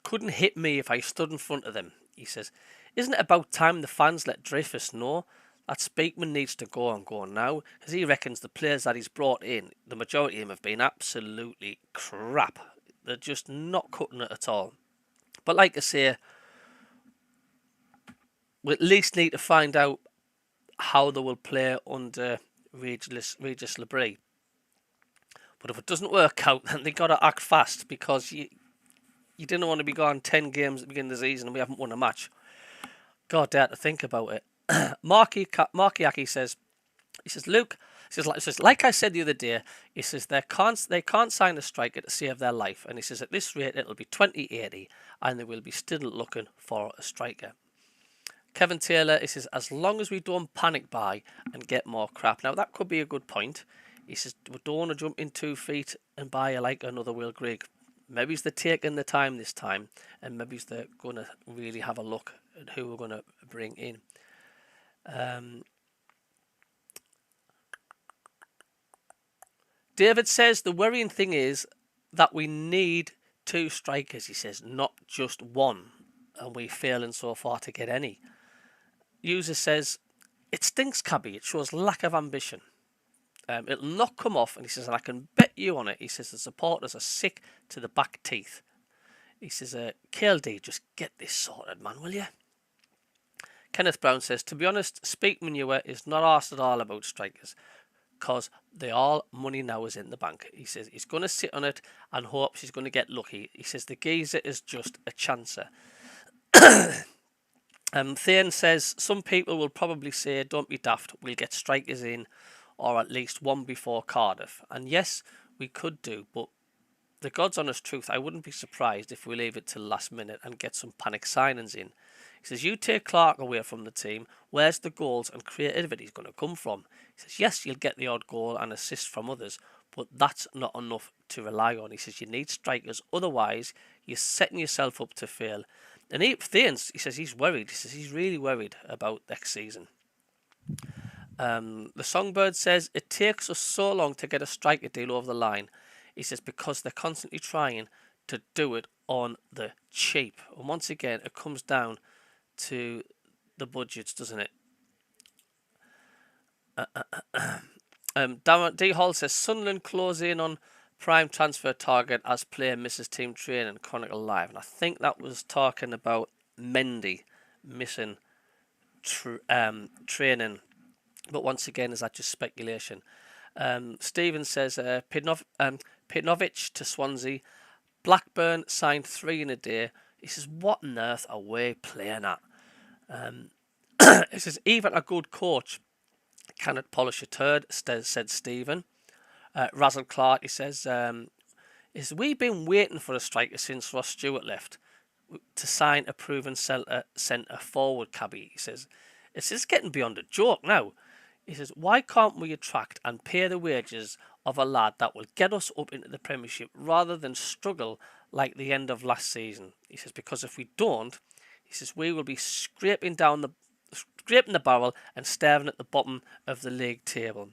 couldn't hit me if I stood in front of them. He says, isn't it about time the fans let Dreyfus know that Speakman needs to go and go now? Because he reckons the players that he's brought in, the majority of them have been absolutely crap. They're just not cutting it at all. But like I say, we at least need to find out how they will play under Regis Labrie. But if it doesn't work out, then they got to act fast, because you didn't want to be gone 10 games at the beginning of the season and we haven't won a match. God, dare to think about it. Marky Aki says, Luke, like I said the other day, he says they can't sign a striker to save their life, and he says at this rate it'll be 2080 and they will be still looking for a striker. Kevin Taylor, he says, as long as we don't panic buy and get more crap. Now that could be a good point. He says we don't want to jump in 2 feet and buy like another Will Grigg. Maybe they're taking the time this time, and maybe they're going to really have a look at who we're going to bring in. David says the worrying thing is that we need 2 strikers, he says, not just 1, and we're failing so far to get any. User says, it stinks, Cabby. It shows lack of ambition. It'll not come off, and he says, and I can bet you on it. He says the supporters are sick to the back teeth. He says, KLD, just get this sorted, man, will you? Kenneth Brown says, to be honest, Speakman is not asked at all about strikers, because all money now is in the bank. He says he's going to sit on it and hopes he's going to get lucky. He says the geezer is just a chancer. Thane says, some people will probably say, don't be daft, we'll get strikers in, or at least one before Cardiff. And yes, we could do, but the God's honest truth, I wouldn't be surprised if we leave it till last minute and get some panic signings in. He says, you take Clark away from the team, where's the goals and creativity going to come from? He says, yes, you'll get the odd goal and assist from others, but that's not enough to rely on. He says, you need strikers, otherwise you're setting yourself up to fail. And Thane, he says he's worried. He says he's really worried about next season. The Songbird says, it takes us so long to get a striker deal over the line. He says, because they're constantly trying to do it on the cheap. And once again, it comes down to the budgets, doesn't it? D. Hall says, Sunderland close in on prime transfer target as player misses team training, Chronicle Live. And I think that was talking about Mendy missing training. But once again, is that just speculation? Stephen says, Pitnovic to Swansea. Blackburn signed 3 in a day. He says, what on earth are we playing at? He says, even a good coach cannot polish a turd, said Stephen. Razzle Clark, he says, we've been waiting for a striker since Ross Stewart left to sign a proven centre forward, Cabby. He says, it's just getting beyond a joke now. He says, why can't we attract and pay the wages of a lad that will get us up into the Premiership rather than struggle like the end of last season? He says, because if we don't, he says, we will be scraping the barrel and staring at the bottom of the league table.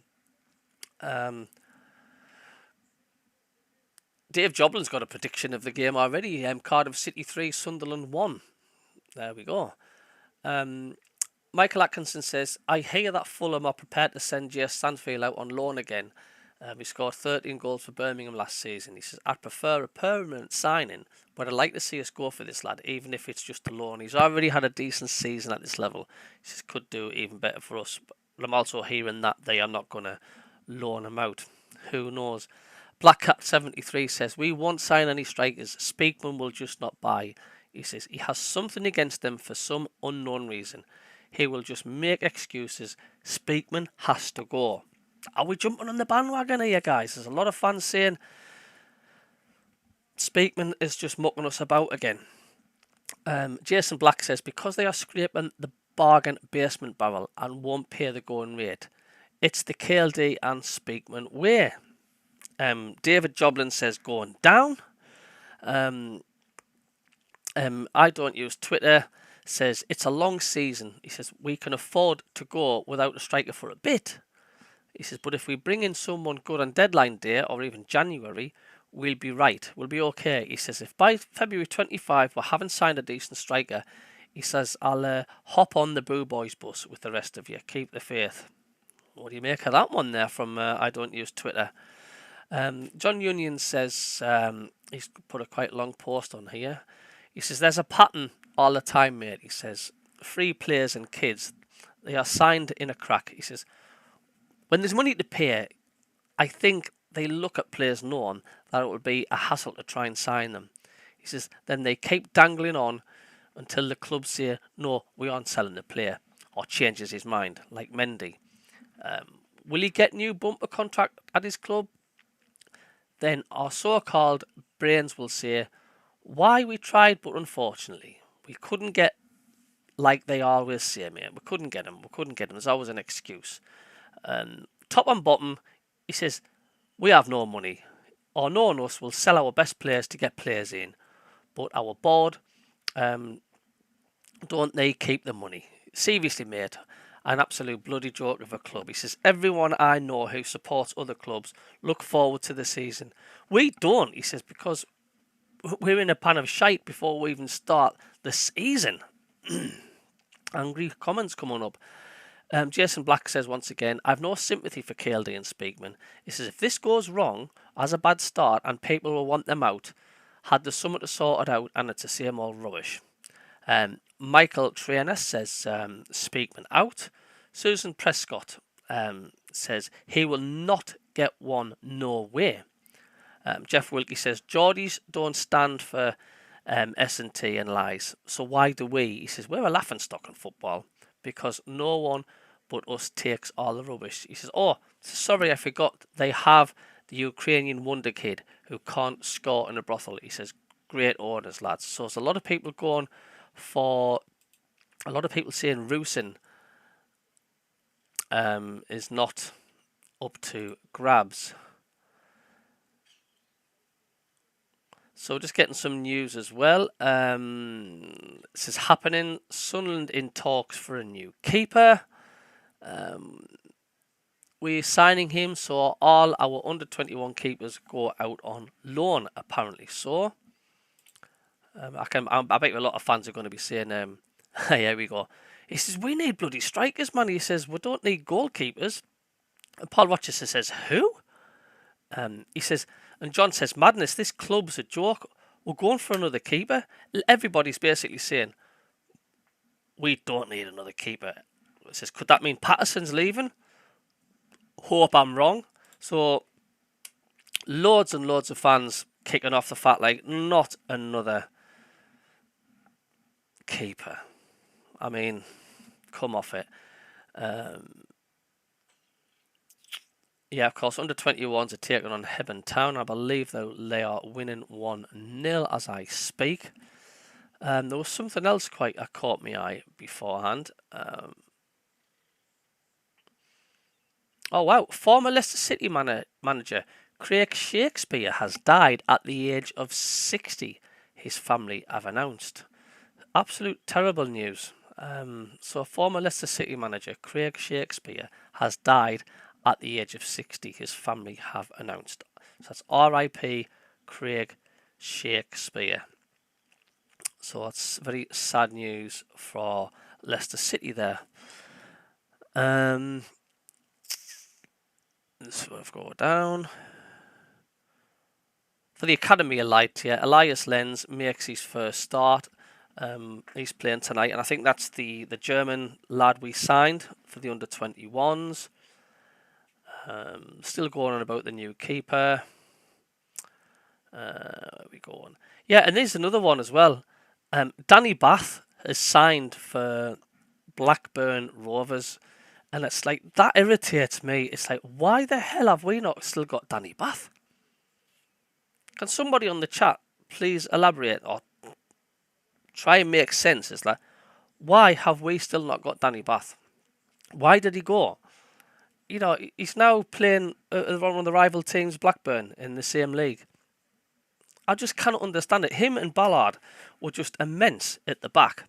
Dave Joblin's got a prediction of the game already. Cardiff City 3, Sunderland 1. There we go. Michael Atkinson says, I hear that Fulham are prepared to send Jay Stanfield out on loan again. He scored 13 goals for Birmingham last season. He says, I'd prefer a permanent signing, but I'd like to see us go for this lad, even if it's just a loan. He's already had a decent season at this level. He says, could do even better for us. But I'm also hearing that they are not going to loan him out. Who knows? Black Cat 73 says, we won't sign any strikers. Speakman will just not buy. He says, he has something against them for some unknown reason. He will just make excuses. Speakman has to go. Are we jumping on the bandwagon here, guys? There's a lot of fans saying Speakman is just mucking us about again. Jason Black says, because they are scraping the bargain basement barrel and won't pay the going rate, it's the KLD and Speakman way. David Joblin says going down. I don't use Twitter. Says it's a long season. He says we can afford to go without a striker for a bit. He says, but if we bring in someone good on deadline day or even January, we'll be right. We'll be okay. He says, if by February 25 we haven't signed a decent striker, he says, I'll hop on the Boo Boys bus with the rest of you. Keep the faith. What do you make of that one there from I Don't Use Twitter? John Union says, he's put a quite long post on here. He says, there's a pattern all the time, mate. He says, free players and kids, they are signed in a crack. He says, when there's money to pay, I think they look at players knowing that it would be a hassle to try and sign them. He says, then they keep dangling on until the club say, no, we aren't selling the player, or changes his mind, like Mendy. Will he get new bumper contract at his club? Then our so-called brains will say, why we tried, but unfortunately, we couldn't get, like they always say, mate. We couldn't get him. There's always an excuse. Top and bottom, he says, we have no money, or no one us will sell our best players to get players in, but our board, don't they keep the money? Seriously, mate, an absolute bloody joke of a club. He says, everyone I know who supports other clubs look forward to the season. We don't, he says, because we're in a pan of shite before we even start the season. Angry comments coming up. Jason Black says once again, I've no sympathy for KLD and Speakman. He says, if this goes wrong, as a bad start, and people will want them out, had the summer to sort it out, and it's the same old rubbish. Michael Trainer says, Speakman out. Susan Prescott says, he will not get one, no way. Jeff Wilkie says, Geordies don't stand for S&T and lies, so why do we? He says, we're a laughingstock in football, because no one but us takes all the rubbish. He says, oh, sorry, I forgot, they have the Ukrainian wonder kid who can't score in a brothel. He says, great orders, lads. So there's a lot of people going for, a lot of people saying Rusin is not up to grabs. So just getting some news as well. This is happening. Sunderland in talks for a new keeper. We're signing him, so all our under-21 keepers go out on loan, apparently. So I bet a lot of fans are going to be saying, hey, here we go. He says, we need bloody strikers, man. He says, we don't need goalkeepers. And Paul Rochester says, who? He says, and John says, madness, this club's a joke. We're going for another keeper. Everybody's basically saying, we don't need another keeper. He says, could that mean Patterson's leaving? Hope I'm wrong. So, loads and loads of fans kicking off the fact, like, not another keeper. I mean, come off it. Yeah, of course, under-21s are taking on Hebburn Town. I believe they are winning 1-0 as I speak. There was something else that caught my eye beforehand. Oh, wow. Former Leicester City manager Craig Shakespeare has died at the age of 60, his family have announced. Absolute terrible news. So former Leicester City manager Craig Shakespeare has died at the age of 60, his family have announced. So that's R.I.P. Craig Shakespeare. So that's very sad news for Leicester City there. Let's sort of go down. For the Academy Elite here, Elias Lenz makes his first start. He's playing tonight, and I think that's the German lad we signed for the under-21s. Still going on about the new keeper. Where we going? Yeah, and there's another one as well. Danny Bath has signed for Blackburn Rovers, and it's like, that irritates me. It's like, why the hell have we not still got Danny Bath? Can somebody on the chat please elaborate or try and make sense? It's like, why have we still not got Danny Bath? Why did he go? he's now playing one of the rival teams, Blackburn, in the same league. I just cannot understand it. Him and Ballard were just immense at the back.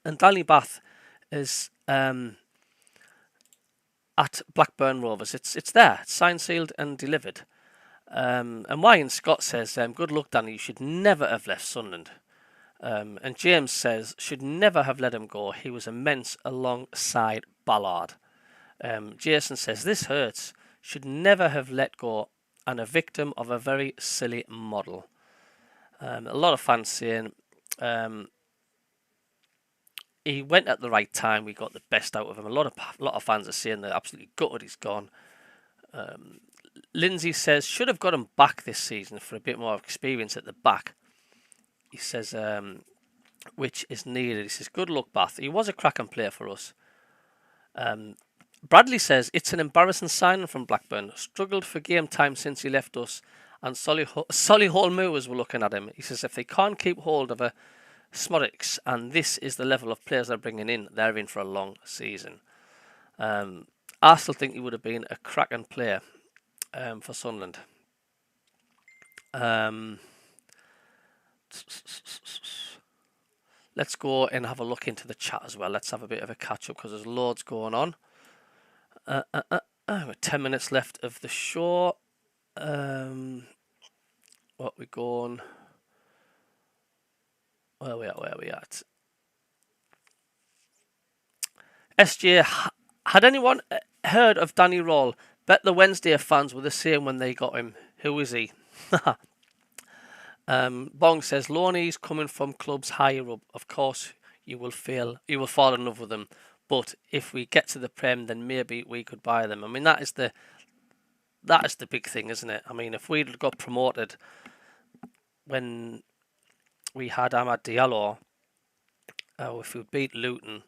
And Danny Bath is at Blackburn Rovers. It's there, it's signed, sealed, and delivered. And Wyan Scott says, "Good luck, Danny. You should never have left Sunderland." And James says, "Should never have let him go. He was immense alongside Ballard." Jason says, "This hurts. Should never have let go, and a victim of a very silly model." A lot of fans saying he went at the right time. We got the best out of him. A lot of fans are saying they're absolutely gutted he's gone. Lindsay says, "Should have got him back this season for a bit more experience at the back." He says, which is needed. He says, "Good luck, Bath. He was a cracking player for us." Bradley says, "It's an embarrassing signing from Blackburn. Struggled for game time since he left us, and Solihull Moors were looking at him." He says, "If they can't keep hold of a Smorix, and this is the level of players they're bringing in, they're in for a long season." I still think he would have been a cracking player for Sunderland. Let's go and have a look into the chat as well. Let's have a bit of a catch up because there's loads going on. With 10 minutes left of the show. What we going? Where we at? SJ, had anyone heard of Danny Roll? Bet the Wednesday fans were the same when they got him. Who is he? Bong says, "Loanees coming from clubs higher up. Of course, you will fall in love with them. But if we get to the Prem, then maybe we could buy them." I mean, that is the big thing, isn't it? I mean, if we'd got promoted when we had Ahmad Diallo, or if we beat Luton,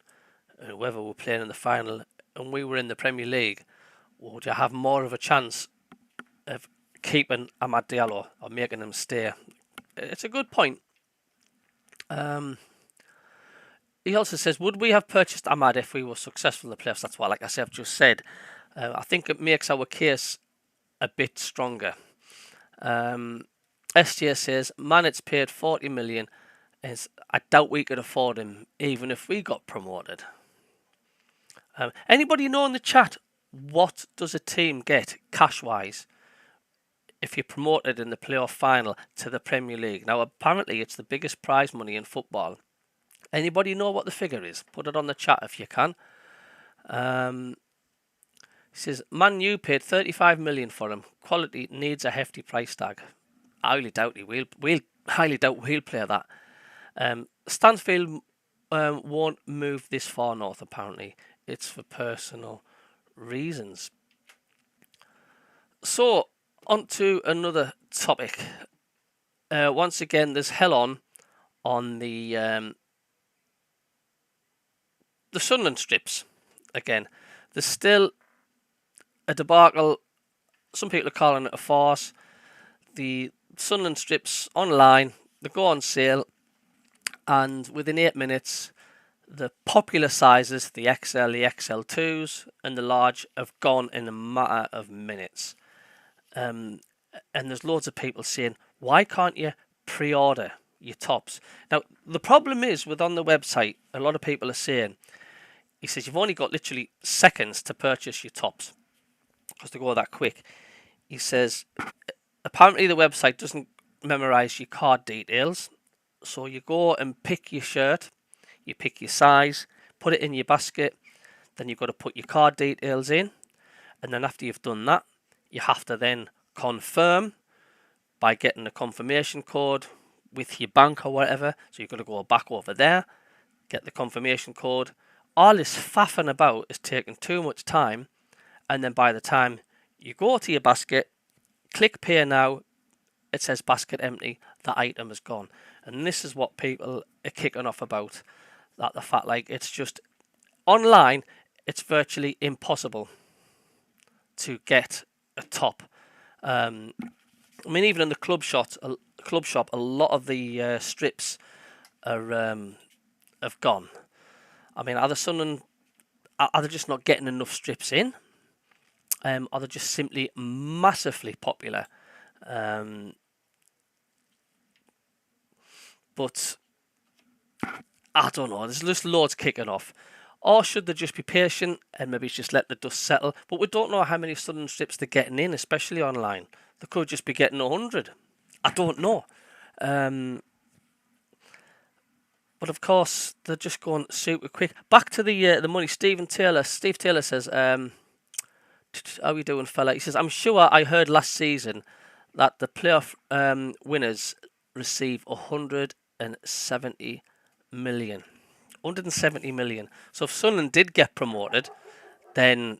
whoever were playing in the final, and we were in the Premier League, would you have more of a chance of keeping Ahmad Diallo or making him stay? It's a good point. He also says, "Would we have purchased Ahmad if we were successful in the playoffs?" That's why, like I said, I've just said, I think it makes our case a bit stronger. SJ says, "Man, it's paid 40 million. I doubt we could afford him, even if we got promoted." Anybody know in the chat, what does a team get cash-wise if you're promoted in the playoff final to the Premier League? Now, apparently, it's the biggest prize money in football. Anybody know what the figure is? Put it on the chat if you can. He says, "Man U paid 35 million for him. Quality needs a hefty price tag." I highly doubt we'll highly doubt we'll play that. Stansfield won't move this far north, apparently. It's for personal reasons. So, on to another topic. Once again, there's hell on the Sunderland strips. Again, there's still a debacle. Some people are calling it a farce. The Sunderland strips online, they go on sale, and within 8 minutes, the popular sizes, the XL, the XL2s, and the large have gone in a matter of minutes. And there's loads of people saying, "Why can't you pre-order your tops?" Now, the problem is with on the website, a lot of people are saying, he says, "You've only got literally seconds to purchase your tops because they go that quick." He says, apparently the website doesn't memorize your card details. So you go and pick your shirt, you pick your size, put it in your basket, then you've got to put your card details in. And then after you've done that, you have to then confirm by getting a confirmation code with your bank or whatever. So you've got to go back over there, get the confirmation code. All this faffing about is taking too much time. And then by the time you go to your basket, click pay now, it says basket empty, the item is gone. And this is what people are kicking off about. That the fact, like, it's just online, it's virtually impossible to get a top. I mean, even in the club shop, a lot of the strips are have gone. I mean, are they just not getting enough strips in? or they're just simply massively popular. But I don't know. There's just loads kicking off. Or should they just be patient and maybe just let the dust settle? But we don't know how many Southern strips they're getting in, especially online. They could just be getting 100. I don't know. But of course, they're just going super quick. Back to the money. Steve Taylor says, "How are you doing, fella?" He says, "I'm sure I heard last season that the playoff winners receive 170 million. 170 million. So if Sunderland did get promoted, then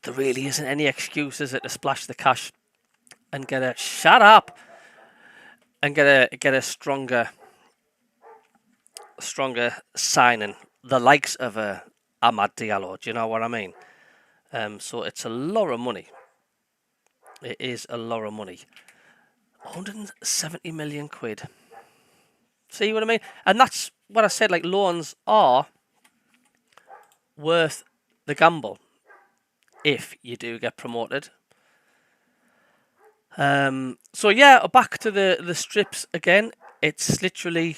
there really isn't any excuses to splash the cash and get a get a stronger signing, the likes of a Ahmad Diallo. Do you know what I mean? So it's a lot of money. It is a lot of money. 170 million quid. See what I mean? And that's what I said. Like, loans are worth the gamble if you do get promoted. So yeah, back to the strips again. It's literally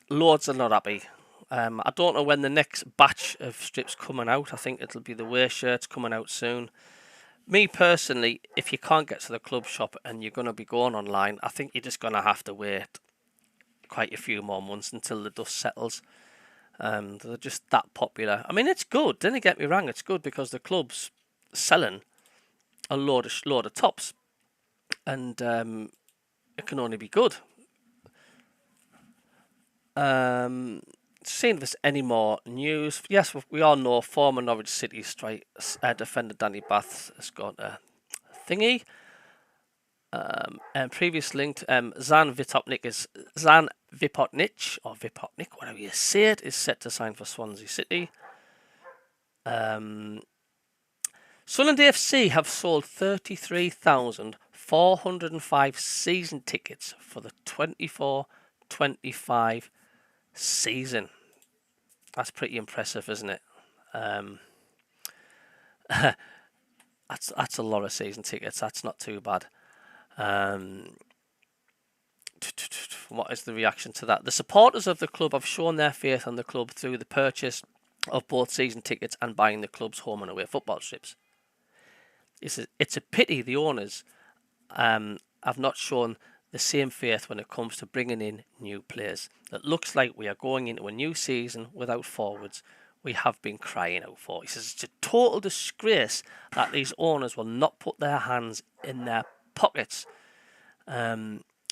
loads are not happy. I don't know when the next batch of strips coming out. I think it'll be the away shirts coming out soon. Me personally, if you can't get to the club shop and you're going to be going online, I think you're just going to have to wait quite a few more months until the dust settles. They're just that popular. I mean, it's good. Don't get me wrong. It's good because the club's selling a load of tops, and it can only be good. Seeing if there's any more news. Yes, we all know former Norwich City defender Danny Bath has got a thingy. And previous linked Zan Vipotnic, or Vipotnik, whatever you say it, is set to sign for Swansea City. Sunderland AFC have sold 33,405 season tickets for the 24-25 season. That's pretty impressive, isn't it? That's a lot of season tickets. That's not too bad. What is the reaction to that? The supporters of the club have shown their faith in the club through the purchase of both season tickets and buying the club's home and away football strips. It's a pity the owners have not shown the same faith when it comes to bringing in new players. It looks like we are going into a new season without forwards we have been crying out for. He says it's a total disgrace that these owners will not put their hands in their pockets.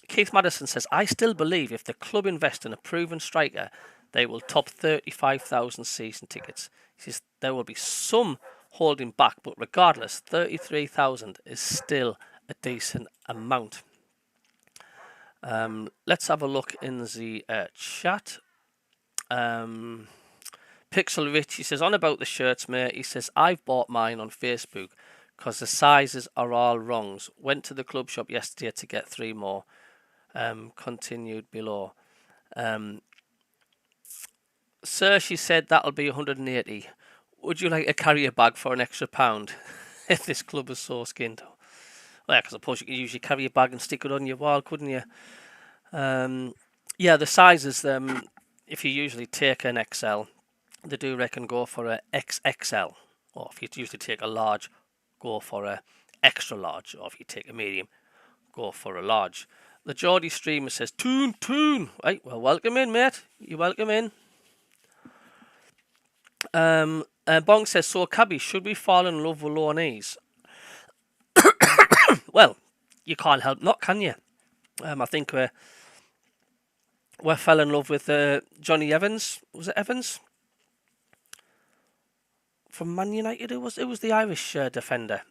Keith Madison says, I still believe if the club invest in a proven striker, they will top 35,000 season tickets. He says there will be some holding back, but regardless, 33,000 is still a decent amount. Let's have a look in the chat. Pixel Rich, he says, on about the shirts, mate. He says, I've bought mine on Facebook because the sizes are all wrongs. Went to the club shop yesterday to get 3 more. Continued below. Sir, she said that'll be 180. Would you like to carry a bag for an extra £1 if this club is so skinned? Well, yeah, because I suppose you could usually carry a bag and stick it on your wall, couldn't you? Yeah, the sizes, if you usually take an XL, they do reckon go for a XXL. Or if you usually take a large, go for a extra large. Or if you take a medium, go for a large. The Geordie streamer says, Toon. Right, well, welcome in, mate. You're welcome in. Bong says, so Cabby, should we fall in love with Loanese? Well, you can't help not, can you? I think we fell in love with Johnny Evans. Was it Evans? From Man United, it was the Irish defender.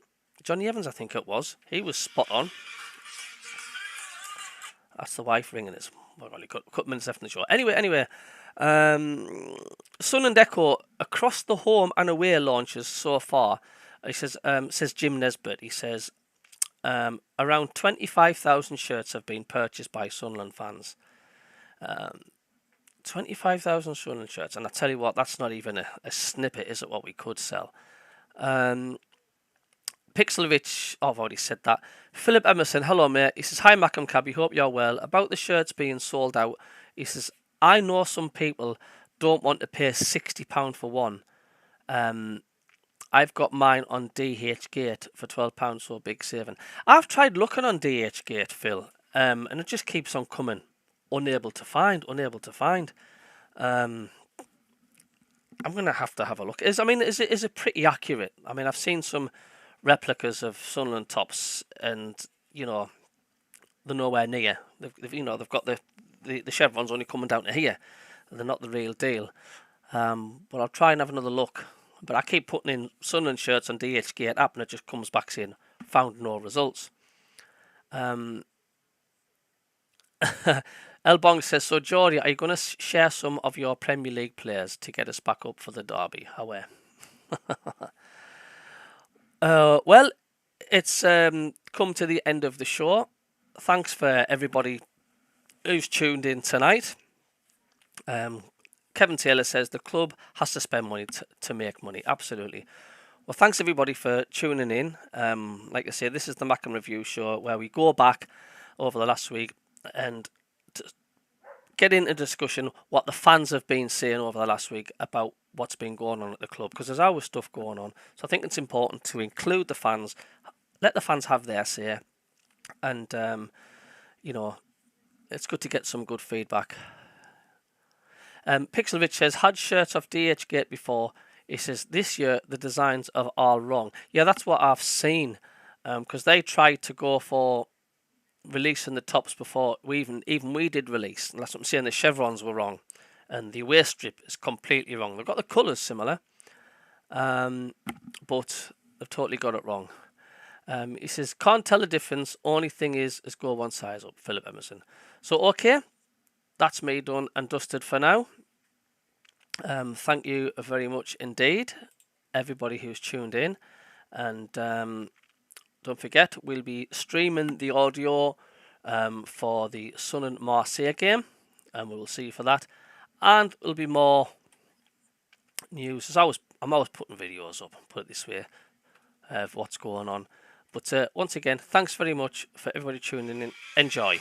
Johnny Evans, I think it was. He was spot on. That's the wife ringing us. We've only got a couple minutes left in the show. Anyway. Sun and Echo across the home and away launches so far. He says Jim Nesbitt. He says around 25,000 shirts have been purchased by Sunderland fans. 25,000 Sunderland shirts, and I tell you what, that's not even a snippet, is it? What we could sell. Pixelovich, oh, I've already said that. Philip Emerson, hello mate. He says, hi Mackem Cabby, hope you're well. About the shirts being sold out, he says, I know some people don't want to pay £60 for one. I've got mine on DH Gate for £12, so a big saving. I've tried looking on DH Gate, Phil, and it just keeps on coming. Unable to find. I'm going to have a look. Is it pretty accurate? I mean, I've seen some replicas of Sunderland tops, and they're nowhere near. They've got the chevrons only coming down to here. They're not the real deal. But I'll try and have another look. But I keep putting in Sunderland shirts on DH Gate app, and it just comes back saying found no results. Elbong says, so Geordie, are you going to share some of your Premier League players to get us back up for the derby? How? Well, it's come to the end of the show. Thanks for everybody who's tuned in tonight. Kevin Taylor says the club has to spend money to make money. Absolutely. Well, thanks everybody for tuning in. Like I say, this is the Mackem Review Show where we go back over the last week and get into discussion what the fans have been saying over the last week about what's been going on at the club, because there's always stuff going on. So I think it's important to include the fans, let the fans have their say, and it's good to get some good feedback. Pixelovich says, had shirts off DH Gate before. He says, this year the designs are all wrong. Yeah, that's what I've seen, because they tried to go for releasing the tops before even we did release. And that's what I'm saying, the chevrons were wrong. And the waist strip is completely wrong. They've got the colours similar, but they've totally got it wrong. He says, can't tell the difference. Only thing is go one size up, Philip Emerson. So, okay, that's me done and dusted for now. Thank you very much indeed, everybody who's tuned in. And don't forget, we'll be streaming the audio for the Sun and Marseille game, and we will see you for that. And there'll be more news. I'm always putting videos up, put it this way, of what's going on. But once again, thanks very much for everybody tuning in. Enjoy.